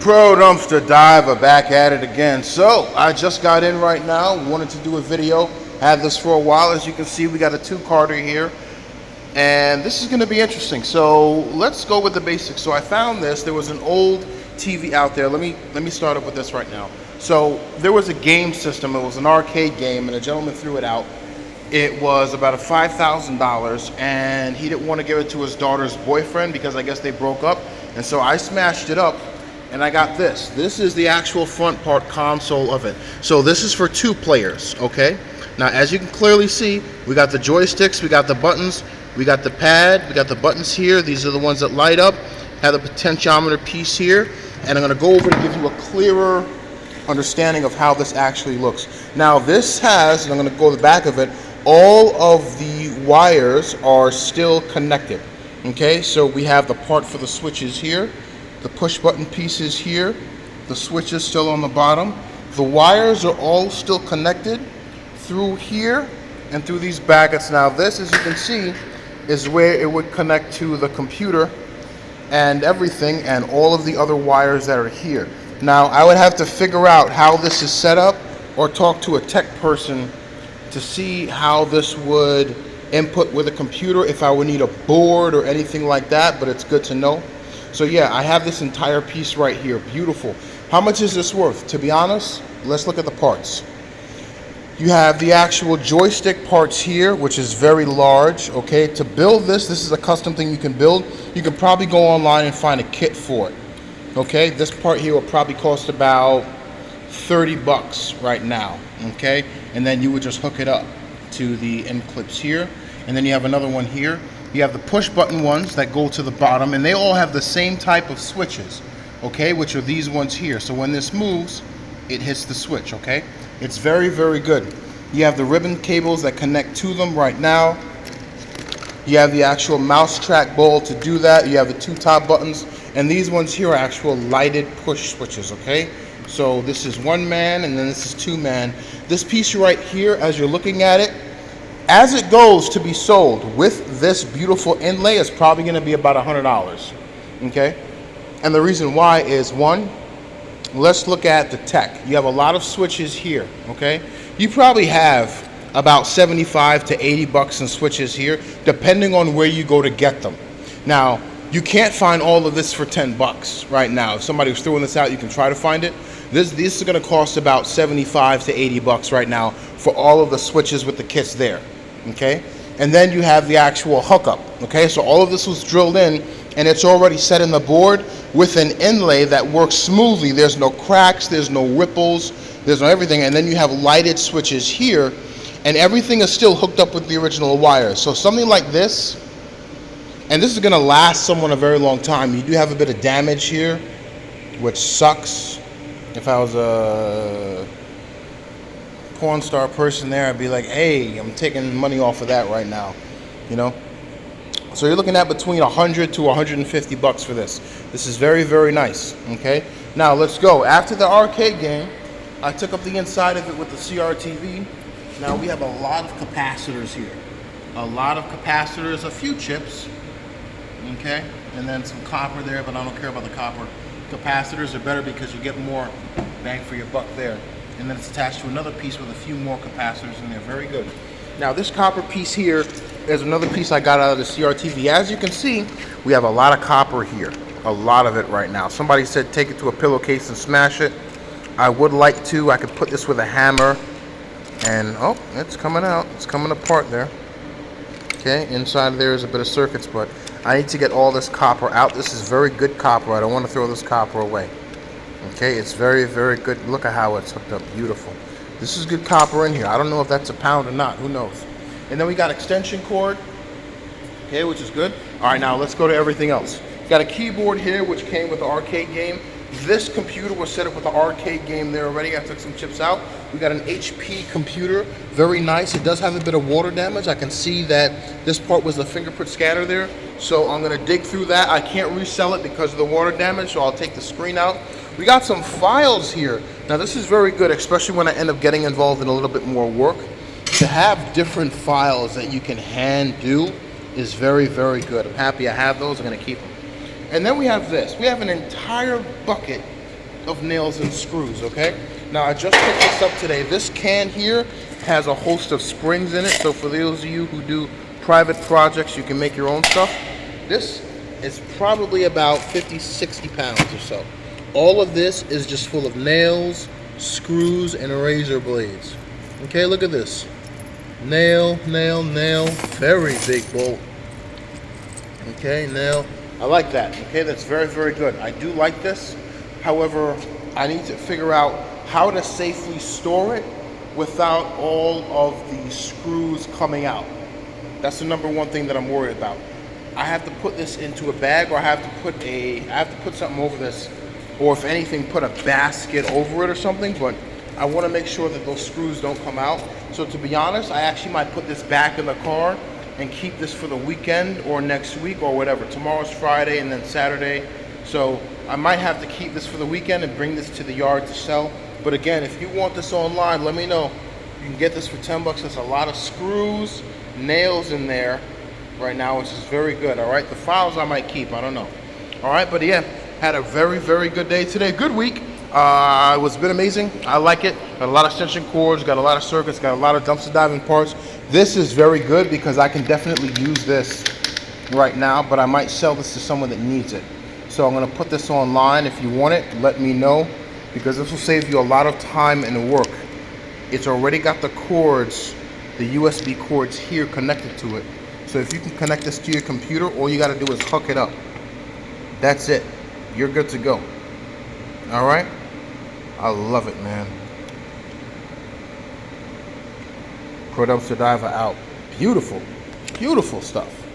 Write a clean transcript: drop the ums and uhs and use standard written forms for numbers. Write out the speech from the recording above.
Pro Dumpster Diver back at it again. So I just got in right now, wanted to do a video, had this for a while. As you can see, we got a 2-carter here, and this is going to be interesting. So let's go with the basics. So I found this. There was an old TV out there. Let me start up with this right now. So there was a game system. It was an arcade game, and a gentleman threw it out. It was about a $5,000, and he didn't want to give it to his daughter's boyfriend because I guess they broke up. And so I smashed it up, and I got this. This is the actual front part console of it. So this is for 2 players, okay? Now, as you can clearly see, we got the joysticks, we got the buttons, we got the pad, we got the buttons here. These are the ones that light up. Have the potentiometer piece here, and I'm going to go over to give you a clearer understanding of how this actually looks. Now, this has, and I'm going to go to the back of it, all of the wires are still connected. Okay, so we have the part for the switches here, the push button pieces here, the switches still on the bottom. The wires are all still connected through here and through these brackets. Now this, as you can see, is where it would connect to the computer and everything, and all of the other wires that are here. Now I would have to figure out how this is set up or talk to a tech person to see how this would input with a computer, if I would need a board or anything like that, but it's good to know. So yeah, I have this entire piece right here. Beautiful. How much is this worth? To be honest, let's look at the parts. You have the actual joystick parts here, which is very large. Okay, to build this is a custom thing you can build. You can probably go online and find a kit for it. Okay, this part here will probably cost about 30 bucks right now. Okay, and then you would just hook it up to the end clips here, and then you have another one here. You have the push button ones that go to the bottom, and they all have the same type of switches, okay, which are these ones here. So when this moves, it hits the switch. Okay, it's very, very good. You have the ribbon cables that connect to them right now. You have the actual mouse track ball to do that. You have the 2 top buttons, and these ones here are actual lighted push switches. Okay, so this is 1-man, and then this is 2-man. This piece right here, as you're looking at it, as it goes to be sold with this beautiful inlay, is probably going to be about $100. Okay, and the reason why is, one, let's look at the tech. You have a lot of switches here. Okay, you probably have about 75 to 80 bucks in switches here, depending on where you go to get them. Now, you can't find all of this for 10 bucks right now. If somebody was throwing this out, you can try to find it. This is going to cost about 75 to 80 bucks right now for all of the switches with the kits there. Okay, and then you have the actual hookup. Okay, so all of this was drilled in, and it's already set in the board with an inlay that works smoothly. There's no cracks, there's no ripples, there's no everything. And then you have lighted switches here, and everything is still hooked up with the original wires. So something like this, and this is going to last someone a very long time. You do have a bit of damage here, which sucks. If I was a porn star person there, I'd be like, hey, I'm taking money off of that right now, you know. So you're looking at between 100 to 150 bucks for this. This is very, very nice. Okay, now let's go. After the arcade game, I took up the inside of it with the CRTV. Now we have a lot of capacitors here. A lot of capacitors, a few chips, okay, and then some copper there, but I don't care about the copper. Capacitors are better because you get more bang for your buck there. And then it's attached to another piece with a few more capacitors in there. Very good. Now this copper piece here is another piece I got out of the CRTV. As you can see, we have a lot of copper here. A lot of it right now. Somebody said take it to a pillowcase and smash it. I would like to. I could put this with a hammer, and oh, it's coming out. It's coming apart there. Okay, inside of there is a bit of circuits, but I need to get all this copper out. This is very good copper. I don't want to throw this copper away. Okay, it's very, very good. Look at how it's hooked up. Beautiful. This is good copper in here. I don't know if that's a pound or not. Who knows? And then we got extension cord, okay, which is good. All right, now let's go to everything else. Got a keyboard here, which came with the arcade game. This computer was set up with the arcade game there already. I took some chips out. We got an HP computer. Very nice. It does have a bit of water damage. I can see that this part was the fingerprint scanner there. So I'm going to dig through that. I can't resell it because of the water damage, so I'll take the screen out. We got some files here. Now this is very good, especially when I end up getting involved in a little bit more work. To have different files that you can hand do is very, very good. I'm happy I have those. I'm going to keep them. And then we have this. We have an entire bucket of nails and screws, okay? Now, I just picked this up today. This can here has a host of springs in it, so for those of you who do private projects, you can make your own stuff. This is probably about 50, 60 pounds or so. All of this is just full of nails, screws, and razor blades. Okay, look at this. Nail, nail, nail. Very big bolt. Okay, nail. I like that. Okay, that's very, very good. I do like this. However, I need to figure out how to safely store it without all of the screws coming out. That's the number one thing that I'm worried about. I have to put this into a bag, or I have to put something over this, or if anything, put a basket over it or something, but I want to make sure that those screws don't come out. So to be honest, I actually might put this back in the car and keep this for the weekend or next week or whatever. Tomorrow's Friday and then Saturday. So I might have to keep this for the weekend and bring this to the yard to sell. But again, if you want this online, let me know. You can get this for 10 bucks. There's a lot of screws, nails in there right now, which is very good. All right, the files I might keep, I don't know. All right, but yeah, had a very, very good day today. Good week. It was been amazing. I like it. Got a lot of extension cords, got a lot of circuits, got a lot of dumpster diving parts. This is very good because I can definitely use this right now, but I might sell this to someone that needs it. So I'm going to put this online. If you want it, let me know, because this will save you a lot of time and work. It's already got the cords, the USB cords here connected to it. So if you can connect this to your computer, all you got to do is hook it up. That's it. You're good to go. All right? I love it, man. Pro Dumpster Diver out. Beautiful, beautiful stuff.